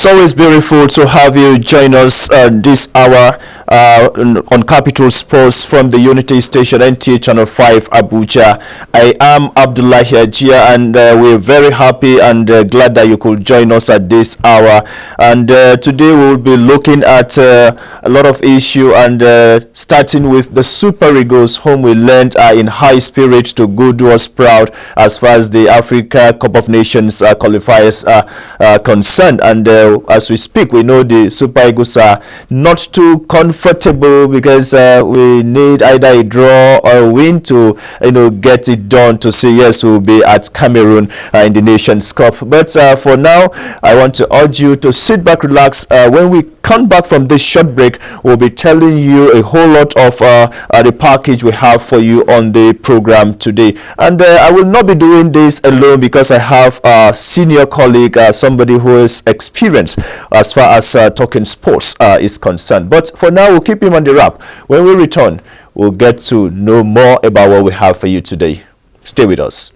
It's always beautiful to have you join us this hour on Capital Sports from the Unity Station, NTA Channel 5, Abuja. I am Abdullahi Ajia, and we're very happy and glad that you could join us at this hour. And today we will be looking at a lot of issue, and starting with the Super Eagles, whom we learned are in high spirit to go do us proud as far as the Africa Cup of Nations qualifiers are concerned. And as we speak, we know the Super Eagles are not too comfortable because we need either a draw or a win to get it done to say yes, we'll be at Cameroon in the Nations Cup. But for now, I want to urge you to sit back, relax. When we come back from this short break, we'll be telling you a whole lot of the package we have for you on the program today. And I will not be doing this alone because I have a senior colleague, somebody who is experienced as far as talking sports is concerned. But for now, we'll keep him on the wrap. When we return, we'll get to know more about what we have for you today. Stay with us.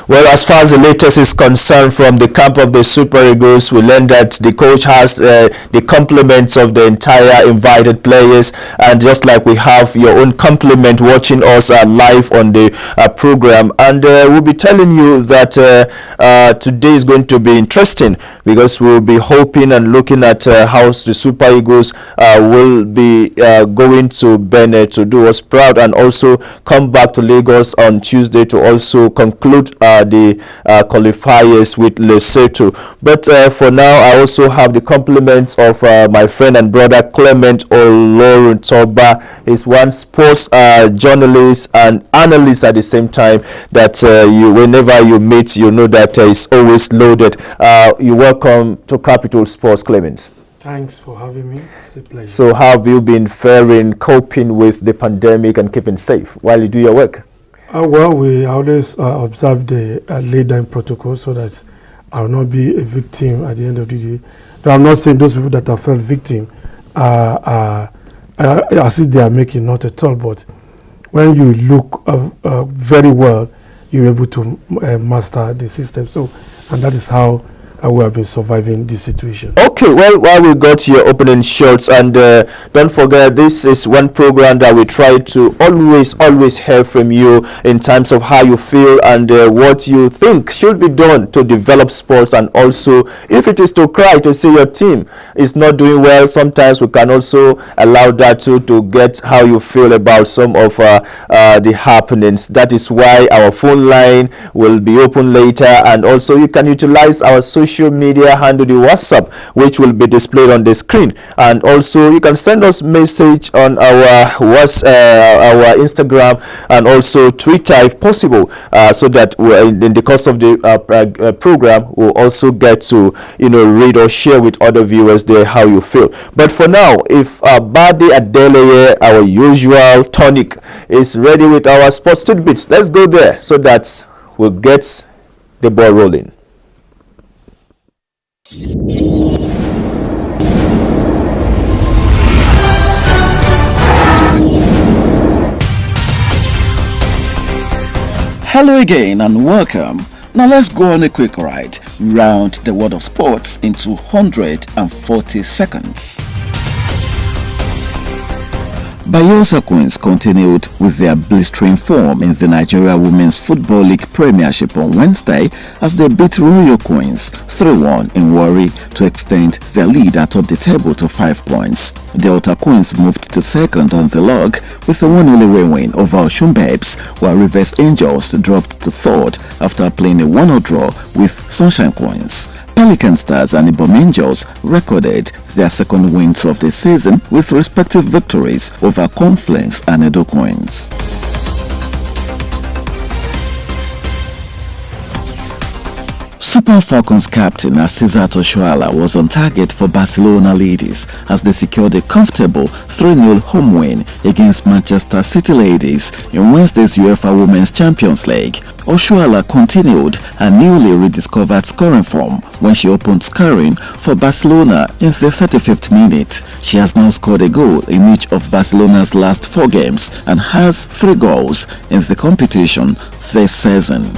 Well, as far as the latest is concerned from the camp of the Super Eagles, we learned that the coach has the compliments of the entire invited players, and just like we have your own compliment watching us live on the program, and we'll be telling you that today is going to be interesting because we'll be hoping and looking at how the Super Eagles will be going to Benin to do us proud, and also come back to Lagos on Tuesday to also conclude the qualifiers with Lesotho. But for now, I also have the compliments of my friend and brother Clement Oloruntoba. He's one sports journalist and analyst at the same time that whenever you meet, you know that he's always loaded. You're welcome to Capital Sports, Clement. Thanks for having me. It's a pleasure. So how have you been faring, coping with the pandemic and keeping safe while you do your work? Well, we always observe the laid-down protocol so that I will not be a victim at the end of the day. But I'm not saying those people that have felt victim as if they are making, not at all. But when you look very well, you're able to master the system. And that is how we have been surviving this situation. Okay, well, while we got your opening shots, and don't forget, this is one program that we try to always hear from you in terms of how you feel and what you think should be done to develop sports, and also if it is to cry to say your team is not doing well, sometimes we can also allow that to get how you feel about some of the happenings. That is why our phone line will be open later, and also you can utilize our social media handle, the WhatsApp, which will be displayed on the screen, and also you can send us message on our Instagram and also Twitter if possible, so that in the course of the program we'll also get to read or share with other viewers there how you feel. But for now, if Badi Adeleye, our usual tonic, is ready with our sports tidbits, let's go there so that we'll get the ball rolling. Hello again and welcome. Now let's go on a quick ride round the world of sports in 240 seconds. Bayelsa Queens continued with their blistering form in the Nigeria Women's Football League Premiership on Wednesday as they beat Royal Queens 3-1 in Warri to extend their lead atop the table to 5 points. Delta Queens moved to second on the log with a 1-0 away win over Osun Babes, while Rivers Angels dropped to third after playing a 1-0 draw with Sunshine Queens. Pelican Stars and Ibom Angels recorded their second wins of the season with respective victories over Confluence and Edo Queens. Super Falcons captain Asisat Oshoala was on target for Barcelona ladies as they secured a comfortable 3-0 home win against Manchester City ladies in Wednesday's UEFA Women's Champions League. Oshoala continued her newly rediscovered scoring form when she opened scoring for Barcelona in the 35th minute. She has now scored a goal in each of Barcelona's last 4 games and has 3 goals in the competition this season.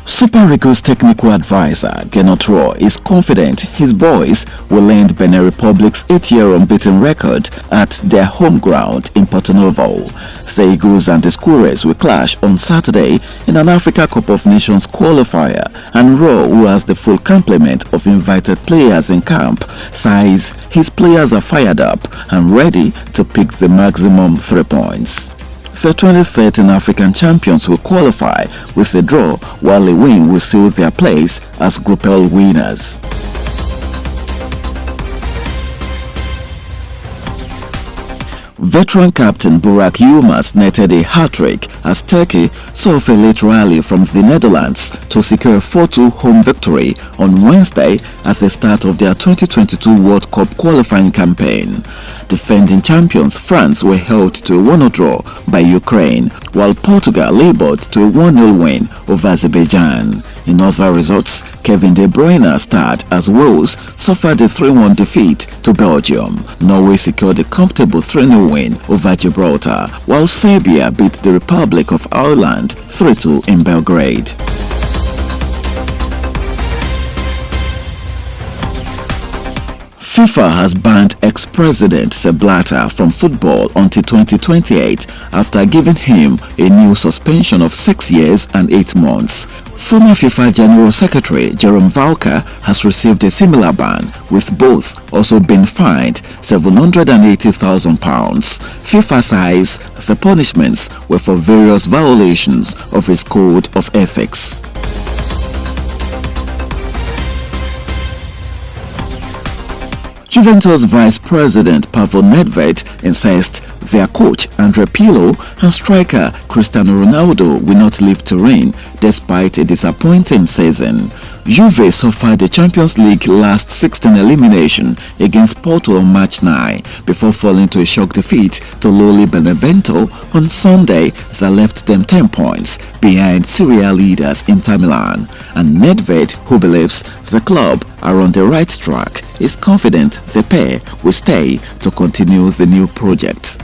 Super Eagles technical advisor Gernot Rohr is confident his boys will end Benin Republic's 8-year unbeaten record at their home ground in Porto Novo. The Eagles and the Squirrels will clash on Saturday in an Africa Cup of Nations qualifier, and Rohr, who has the full complement of invited players in camp, says his players are fired up and ready to pick the maximum 3 points. The 2013 African champions will qualify with a draw, while a win will seal their place as Group L winners. Veteran captain Burak Yilmaz netted a hat-trick as Turkey saw off a late rally from the Netherlands to secure a 4-2 home victory on Wednesday at the start of their 2022 World Cup qualifying campaign. Defending champions France were held to a 1-0 draw by Ukraine, while Portugal labored to a 1-0 win over Azerbaijan. In other results, Kevin De Bruyne starred as Wales suffered a 3-1 defeat to Belgium. Norway secured a comfortable 3-0 win over Gibraltar, while Serbia beat the Republic of Ireland 3-2 in Belgrade. FIFA has banned ex-president Sepp Blatter from football until 2028 after giving him a new suspension of 6 years and 8 months. Former FIFA General Secretary Jerome Valcke has received a similar ban, with both also being fined £780,000. FIFA says the punishments were for various violations of his code of ethics. Juventus Vice President Pavel Nedved insists their coach Andrea Pirlo and striker Cristiano Ronaldo will not leave Turin despite a disappointing season. Juve suffered the Champions League last 16 elimination against Porto on March 9 before falling to a shock defeat to lowly Benevento on Sunday that left them 10 points behind Serie A leaders Inter Milan. And Nedved, who believes the club are on the right track, is confident the pair will stay to continue the new project.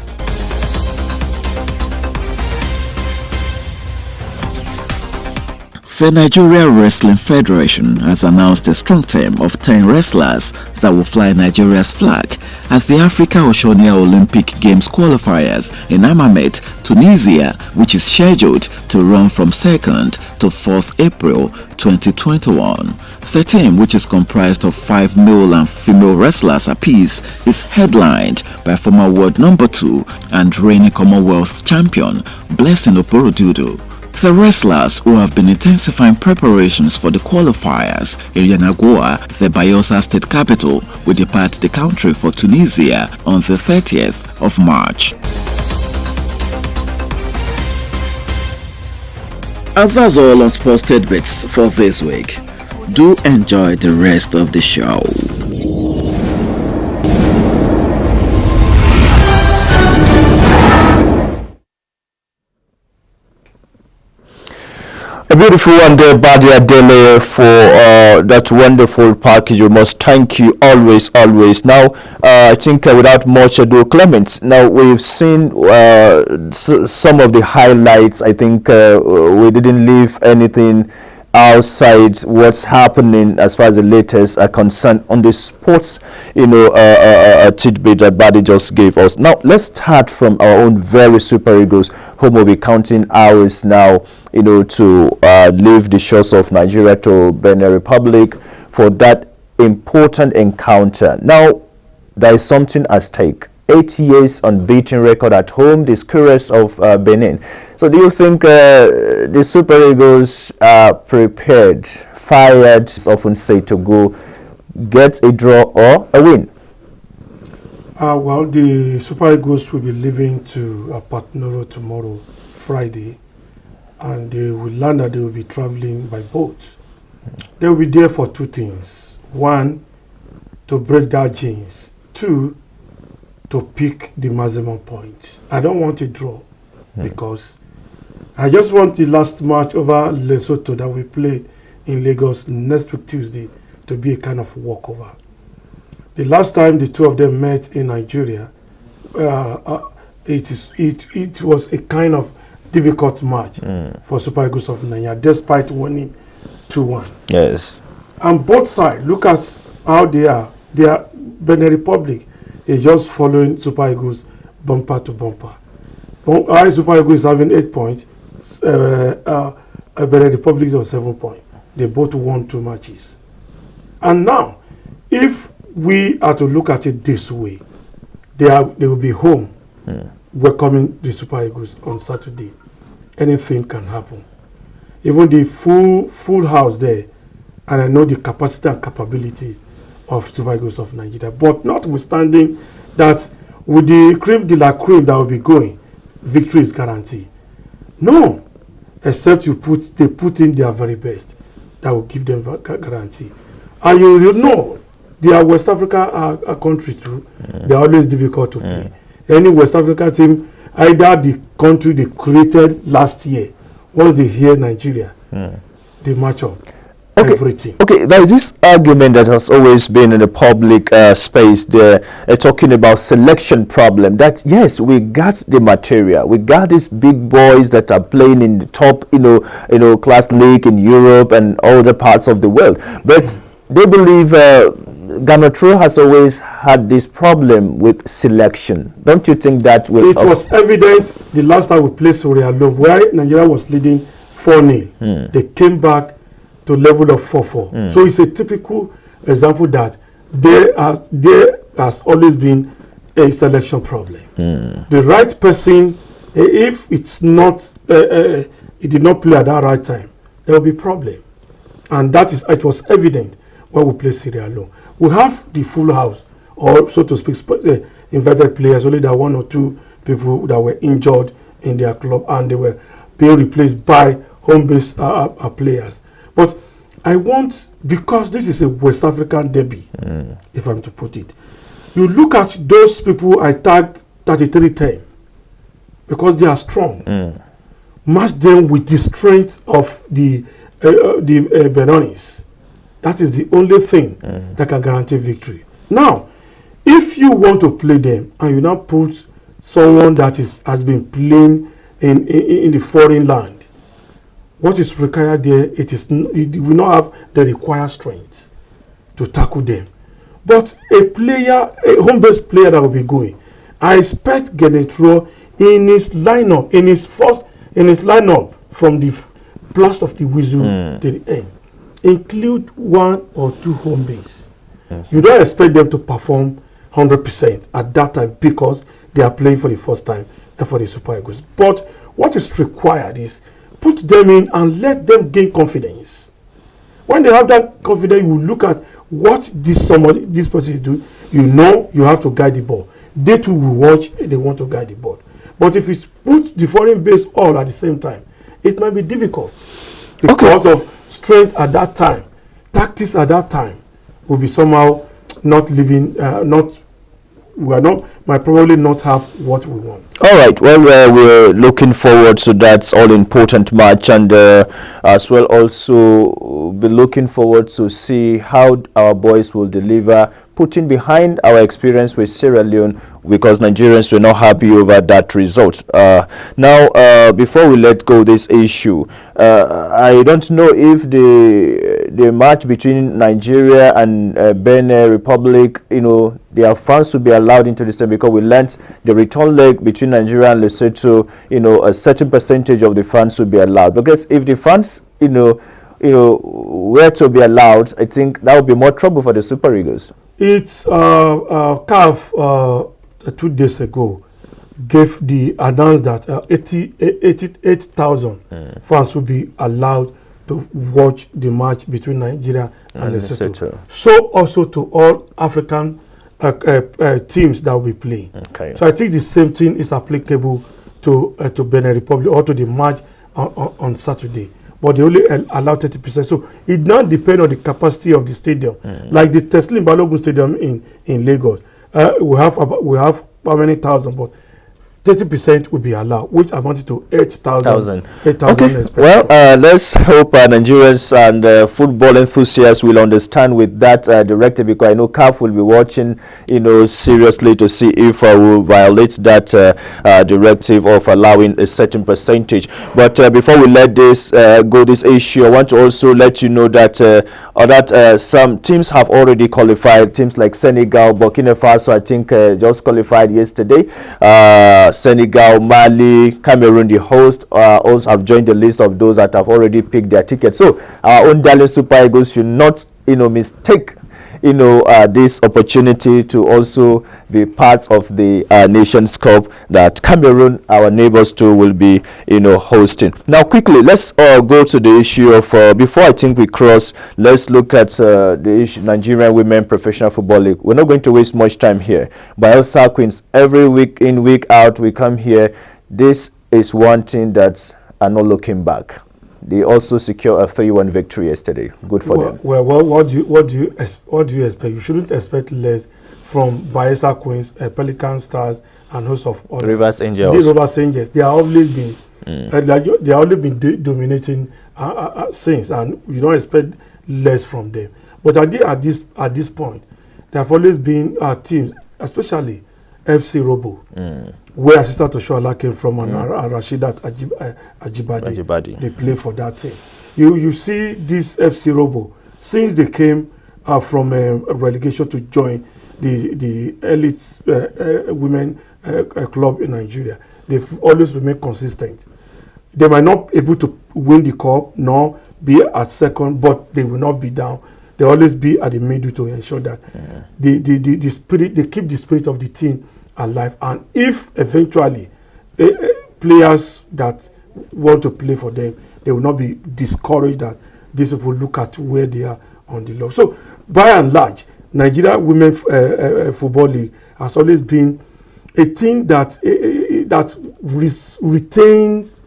The Nigeria Wrestling Federation has announced a strong team of 10 wrestlers that will fly Nigeria's flag at the Africa Oceania Olympic Games qualifiers in Hammamet, Tunisia, which is scheduled to run from 2nd to 4th April 2021. The team, which is comprised of 5 male and female wrestlers apiece, is headlined by former world number 2 and reigning Commonwealth champion Blessing Oporodudu. The wrestlers, who have been intensifying preparations for the qualifiers in Yenagoa, the Bayelsa state capital, will depart the country for Tunisia on the 30th of March. And that's all on sports tidbits for this week. Do enjoy the rest of the show. A beautiful one there, Badia Dele, for that wonderful package. We must thank you always. Now, I think without much ado, Clement, now we've seen some of the highlights. I think we didn't leave anything outside what's happening as far as the latest are concerned on the sports, tidbit that Buddy just gave us. Now, let's start from our own very Super Eagles, whom will be counting hours now, to leave the shores of Nigeria to Benin Republic for that important encounter. Now, there is something at stake. 8 years unbeaten record at home, the Squirrels of Benin. So do you think the Super Eagles are prepared, fired, it's often said, to go get a draw or a win? Well, the Super Eagles will be leaving to Porto Novo tomorrow, Friday, and they will learn that they will be traveling by boat. They will be there for two things. One, to break that jinx. Two, to pick the maximum points. I don't want a draw because I just want the last match over Lesotho that we played in Lagos next week Tuesday to be a kind of walkover. The last time the two of them met in Nigeria, it was a kind of difficult match for Super Eagles of Nigeria, despite winning 2-1. Yes. And both sides, look at how they are. They are Benin Republic is just following Super Eagles bumper to bumper. Our Super Eagles is having 8 points. Benin Republic is on 7 points. They both won 2 matches. And now, if we are to look at it this way, they will be home welcoming the Super Eagles on Saturday. Anything can happen. Even the full house there, and I know the capacity and capabilities of Super Eagles of Nigeria. But notwithstanding that, with the cream de la cream that will be going, victory is guaranteed. No, except they put in their very best. That will give them guarantee. And you know, they are West Africa a country too. They are always difficult to play. Any West Africa team, either the country they created last year, once they hear Nigeria, they match up. Everything. Okay, there is this argument that has always been in the public space there, talking about selection problem. That yes, we got the material, we got these big boys that are playing in the top, class league in Europe and other parts of the world. But they believe Ganotro has always had this problem with selection. Don't you think that will? It was evident the last time we played Sierra Leone, where Nigeria was leading 4-0. They came back to level of 4-4. So it's a typical example that there has always been a selection problem. The right person, if it's not, it did not play at that right time, there will be problem. And it was evident when we played Sierra Leone. We have the full house, or so to speak, invited players, only there 1 or 2 people that were injured in their club and they were being replaced by home-based players. But I want, because this is a West African derby, if I'm to put it, you look at those people I tagged 33-10 because they are strong. Match them with the strength of the Benonis. That is the only thing that can guarantee victory. Now, if you want to play them and you now put someone that has been playing in the foreign land, what is required there, it will not have the required strength to tackle them. But a home-based player that will be going, I expect Ganotro in his lineup, in his lineup from the blast of the whistle to the end, include 1 or 2 home base. You don't expect them to perform 100% at that time because they are playing for the first time for the Super Eagles. But what is required is put them in and let them gain confidence. When they have that confidence, you look at what this person is doing. You know you have to guide the ball. They too will watch and they want to guide the ball. But if it's put the foreign base all at the same time, it might be difficult because of strength at that time. Tactics at that time will be somehow not living, might probably not have what we want. All right. Well, we're looking forward to that all-important match, and as well also be looking forward to see how our boys will deliver, putting behind our experience with Sierra Leone, because Nigerians were not happy over that result. Now, before we let go this issue, I don't know if the match between Nigeria and Benin Republic, their fans will be allowed into the stadium, because we learned the return leg between Nigeria and Lesotho, a certain percentage of the fans will be allowed. Because if the fans, were to be allowed, I think that would be more trouble for the Super Eagles. It's CAF 2 days ago announced that 88,000 fans will be allowed to watch the match between Nigeria and Lesotho. So also to all African teams that will be playing. Okay. So I think the same thing is applicable to Benin Republic, or to the match on Saturday. But they only allow 30%. So it now depends on the capacity of the stadium. Like the Teslim Balogun Stadium in Lagos. We have how many thousand, but 30% will be allowed, which amounted to 8,000. Okay. Well, let's hope Nigerians and football enthusiasts will understand with that directive, because I know CAF will be watching, seriously to see if we will violate that directive of allowing a certain percentage. But before we let this go, this issue, I want to also let you know that some teams have already qualified. Teams like Senegal, Burkina Faso, I think, just qualified yesterday. Senegal, Mali, Cameroon, the host, also have joined the list of those that have already picked their tickets. So our own darling Super Eagles should not, mistake, this opportunity to also be part of the Nations Cup that Cameroon, our neighbors too, will be, hosting. Now, quickly, let's go to the issue of, before I think we cross, let's look at the issue, Nigerian Women Professional Football League. We're not going to waste much time here. Bayelsa Queens, every week in, week out, we come here. This is one thing that are not looking back. They also secure a 3-1 victory yesterday. Good for them. Well, what do you expect? You shouldn't expect less from Bayelsa Queens, Pelican Stars, and host of Rivers Angels. The Rivers Angels. They are always been they are always been dominating since, and you don't expect less from them. But at this point, there have always been teams, especially FC Robo, where Assistant Oshoala came from, and Rashidat Ajibade. They play for that team. You see this FC Robo, since they came from relegation to join the elite women club in Nigeria, they've always remained consistent. They might not be able to win the cup, nor be at second, but they will not be down. They always be at the middle to ensure that the spirit, they keep the spirit of the team alive. And if eventually players that want to play for them, they will not be discouraged that these people look at where they are on the log. So by and large, Nigeria Women Football League has always been a team that retains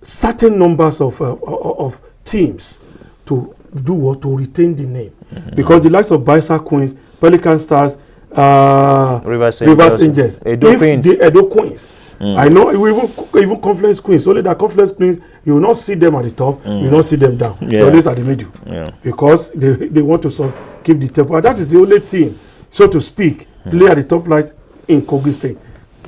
certain numbers of teams to do what, to retain the name, because the likes of Bayelsa Queens, Pelican Stars, Rivers Angels, the Edo Queens. I know even Conference Queens, only that Conference Queens, you will not see them at the top, you will not see them down. They're always at the middle, because they want to keep the tempo. And that is the only team, so to speak, play at the top light in Kogi State.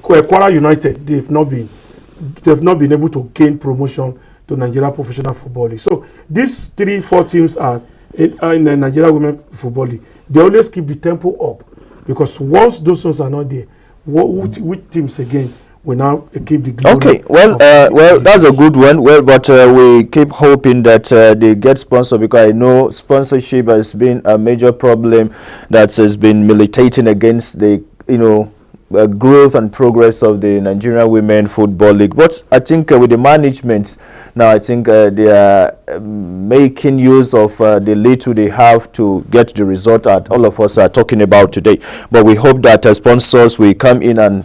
Kwara United, they've not been able to gain promotion to Nigeria Professional Football League. So these 3-4 teams are in the Nigeria Women Football League. They always keep the tempo up, because once those ones are not there, which teams again will now keep the glory? Okay, well, that's a good one. Well, but we keep hoping that they get sponsored, because I know sponsorship has been a major problem that has been militating against the growth and progress of the Nigerian Women Football League. But I think with the management now, I think they are making use of the little they have to get the result that all of us are talking about today. But we hope that sponsors will come in and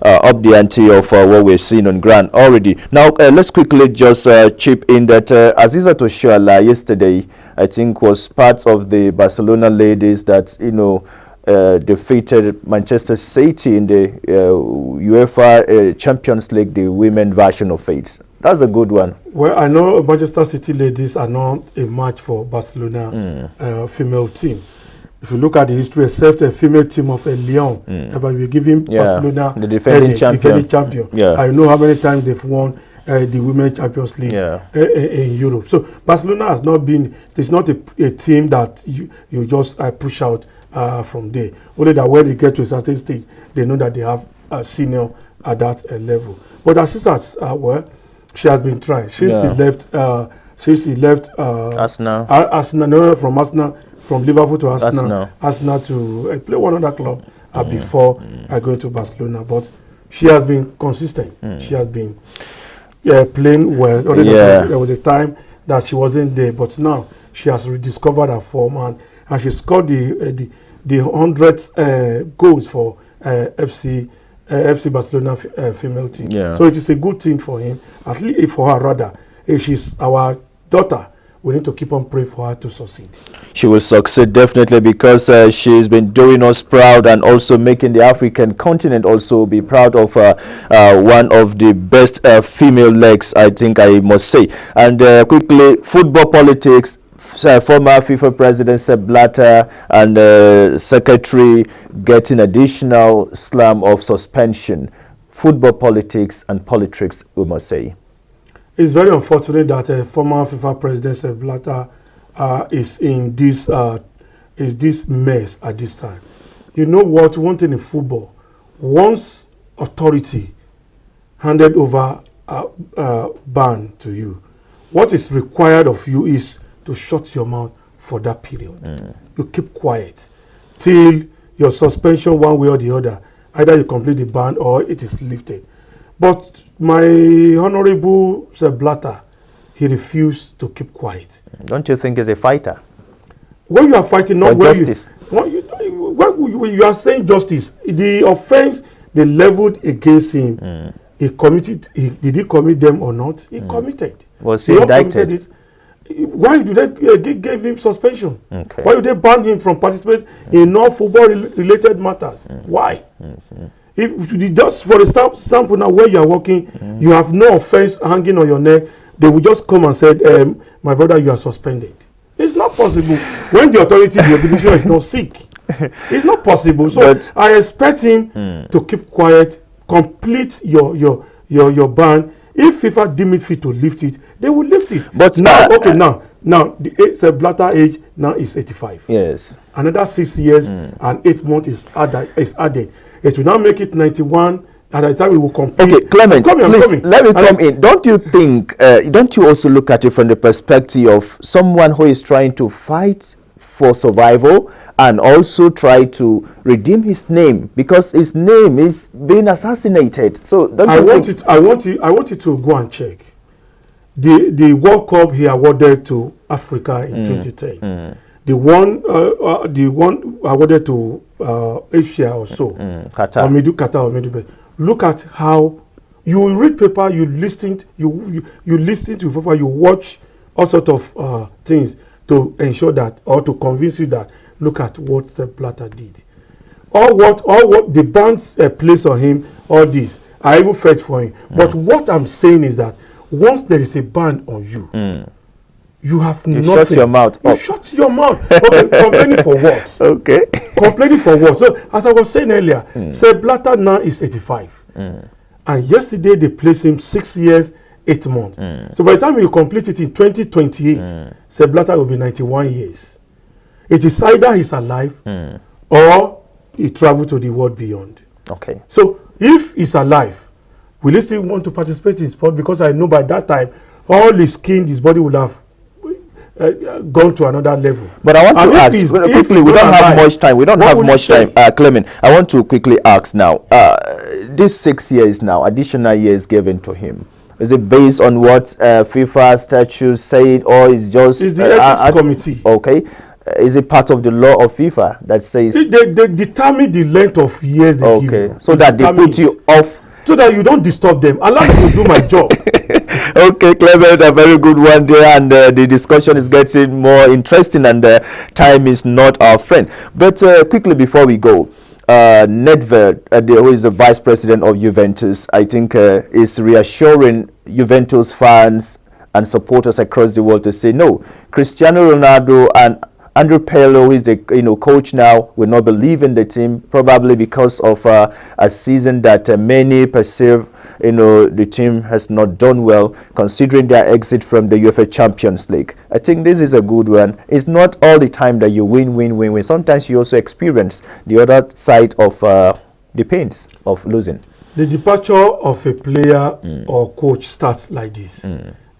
up the ante of what we're seeing on ground already. Now let's quickly just chip in that Asisat Oshoala yesterday, I think, was part of the Barcelona ladies that defeated Manchester City in the UEFA Champions League, the women version of it. That's a good one. Well, I know Manchester City ladies are not a match for Barcelona female team. If you look at the history, except a female team of Lyon, but we're giving Barcelona the defending champion. I know how many times they've won the Women's Champions League in Europe. So Barcelona has not been, it's not a team that you just push out from there. Only that when they get to a certain stage, they know that they have a senior at that level. But Asisat, well, she has been trying since she left Arsenal. From Arsenal, from Liverpool to Arsenal to play one other club before going to Barcelona. But she has been consistent. She has been playing well. There was a time that she wasn't there, but now she has rediscovered her form, and she scored the 100th goals for FC FC Barcelona female team. Yeah. So it is a good thing for him, at least for her rather. If she's our daughter, we need to keep on praying for her to succeed. She will succeed definitely, because she's been doing us proud and also making the African continent also be proud of one of the best female legs, I think I must say. And quickly, football politics. Former FIFA President Sepp Blatter and Secretary getting additional slam of suspension. Football politics and politics, we must say. It's very unfortunate that former FIFA President Sepp Blatter is in this mess at this time. You know what? One thing in football, once authority handed over a ban to you, what is required of you is to shut your mouth for that period. You keep quiet till your suspension, one way or the other. Either you complete the ban or it is lifted. But my honorable Sepp Blatter, he refused to keep quiet. Don't you think he's a fighter? When you are fighting, not for when justice. you are saying justice, the offense they leveled against him, he committed. Did he commit them or not? He committed. Was he indicted? Why do they give him suspension? Okay. Why do they ban him from participating in non-football related matters? Why? If just for the sample now where you are working, you have no offense hanging on your neck, they will just come and say, my brother, you are suspended. It's not possible when the authority, the division is not sick. It's not possible. So but I expect him to keep quiet, complete your ban. If FIFA deem it fit to lift it, they will lift it. But now, now the Blatter age now is 85. Yes. Another 6 years and 8 months is added. It will now make it 91. At the time we will compete. Okay, Clement, please let me come in. Don't you think? Don't you also look at it from the perspective of someone who is trying to fight for survival and also try to redeem his name, because his name is being assassinated? So don't I want you to go and check the World Cup he awarded to Africa in 2010. The one awarded to Asia or so, Qatar. Qatar or Middle. Look at how you read paper, you listen to paper, you watch all sort of things to ensure that, or to convince you that, look at what Sepp Blatter did. All what the bans placed on him, all this, I even felt for him. But what I'm saying is that once there is a ban on you, you have nothing. Shut your mouth. You shut your mouth. Okay, complaining for what? Okay. Complaining for what? So, as I was saying earlier, Sepp Blatter now is 85. And yesterday they placed him 6 years, 8 months. So by the time you complete it in 2028, Sepp Blatter will be 91 years. It is either he's alive or he traveled to the world beyond. Okay. So if he's alive, will he still want to participate in sport? Because I know by that time, all his skin, his body will have gone to another level. But I want to ask quickly, we don't have much time. We don't have much time, Clement. I want to quickly ask now, this 6 years now, additional years given to him, is it based on what FIFA statutes say, or is just it's the ethics committee? Okay. Is it part of the law of FIFA that says they determine the length of years they give you? So that they put you off, so that you don't disturb them. Allow me to do my job. Okay, Clement, a very good one there, and the discussion is getting more interesting, and time is not our friend. But quickly before we go, Nedved, who is the vice president of Juventus, I think is reassuring Juventus fans and supporters across the world to say no. Cristiano Ronaldo and Andrew Pirlo, who is the coach now, will not be leaving the team, probably because of a season that many perceive the team has not done well, considering their exit from the UEFA Champions League. I think this is a good one. It's not all the time that you win. Sometimes you also experience the other side of the pains of losing. The departure of a player or coach starts like this.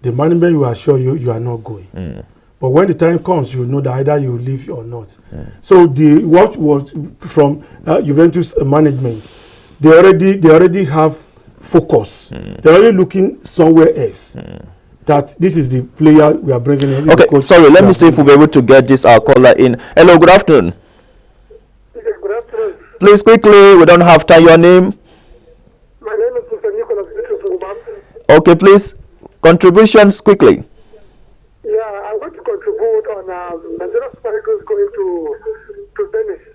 The management will assure you are not going. But when the time comes, you know that either you leave or not. So what was from Juventus management, they already have focus. They're already looking somewhere else. That this is the player we are bringing in. Okay, sorry, let me see if we'll be able to get this our caller in. Hello, good afternoon. Good afternoon. Please quickly, we don't have time. Your name? Okay, please, contributions quickly. Yeah, I'm going to contribute on Nigeria Super Eagles going to Venice.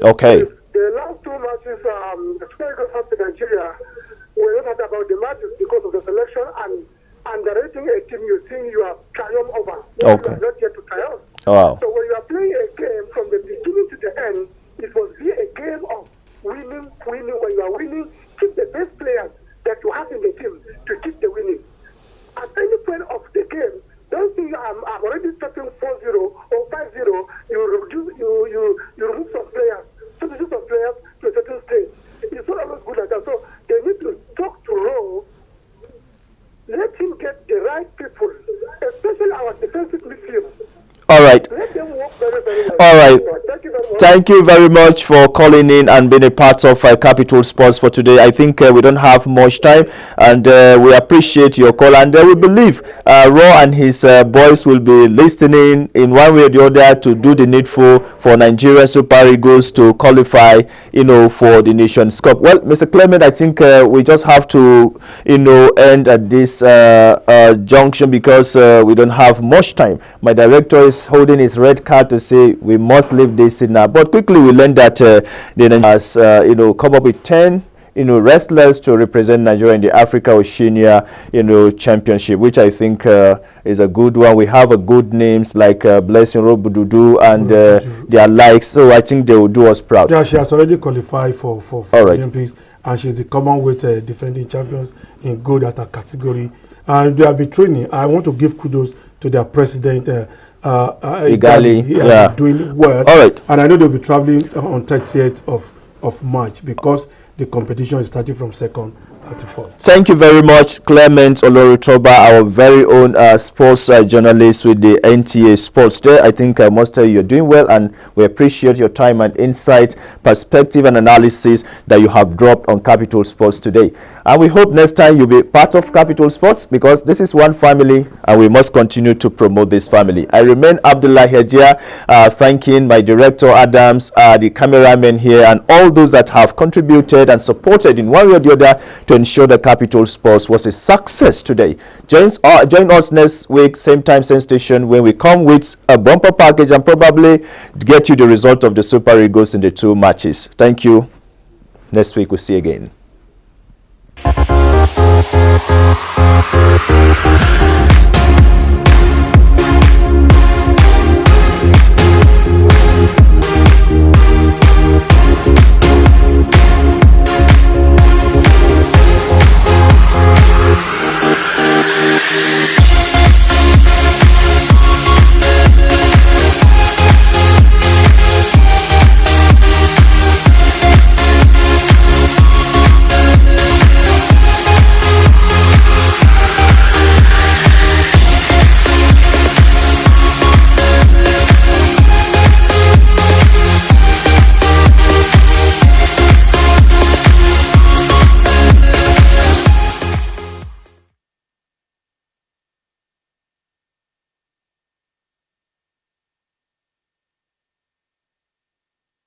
Okay. The last two matches, the Super Eagles have to Nigeria. We're not about the matches because of the selection and underrating a team you think you have triumphed over. Okay. You are not yet to triumph. Wow. So when you are playing a game from the beginning to the end, it must be a game of winning. When you are winning, keep the best players that you have in the team to keep the winning. At any point of the game, don't think I'm already starting 4-0 or 5-0. You remove some players, substitute some players to a certain stage. It's not always good like that. So they need to talk to Rowe. Let him get the right people, especially our defensive midfield. All right. Let them work very, very well. All right. Thank you very much. Thank you very much for calling in and being a part of Capital Sports for today. I think we don't have much time, and we appreciate your call, and we believe Raw and his boys will be listening in one way or the other to do the needful for Nigeria Super Eagles to qualify, for the Nations Cup. Well, Mr. Clement, I think we just have to, end at this junction because we don't have much time. My director is holding his red card to say we must leave this in now. But quickly we learned that they has come up with 10 wrestlers to represent Nigeria in the Africa Oceania championship, which I think is a good one. We have a good names like Blessing Robududu and their likes, so I think they will do us proud. Yeah, she has already qualified for Olympics, and she's the Commonwealth defending champions in gold at her category. And they have been training. I want to give kudos to their president, Igali, doing well. All right. And I know they'll be traveling on 30th of March because the competition is starting from 2nd to 4th. Thank you very much, Clement Olorutoba, our very own sports journalist with the NTA Sports Day. I think I must tell you, you're doing well, and we appreciate your time and insight, perspective, and analysis that you have dropped on Capital Sports today. And we hope next time you'll be part of Capital Sports, because this is one family, and we must continue to promote this family. I remain Abdullah Hajia, thanking my director Adams, the cameramen here, and all those that have contributed and supported in one way or the other to ensure that Capital Sports was a success today. Join us next week, same time, same station, when we come with a bumper package and probably get you the result of the Super Eagles in the 2 matches. Thank you. Next week we'll see you again.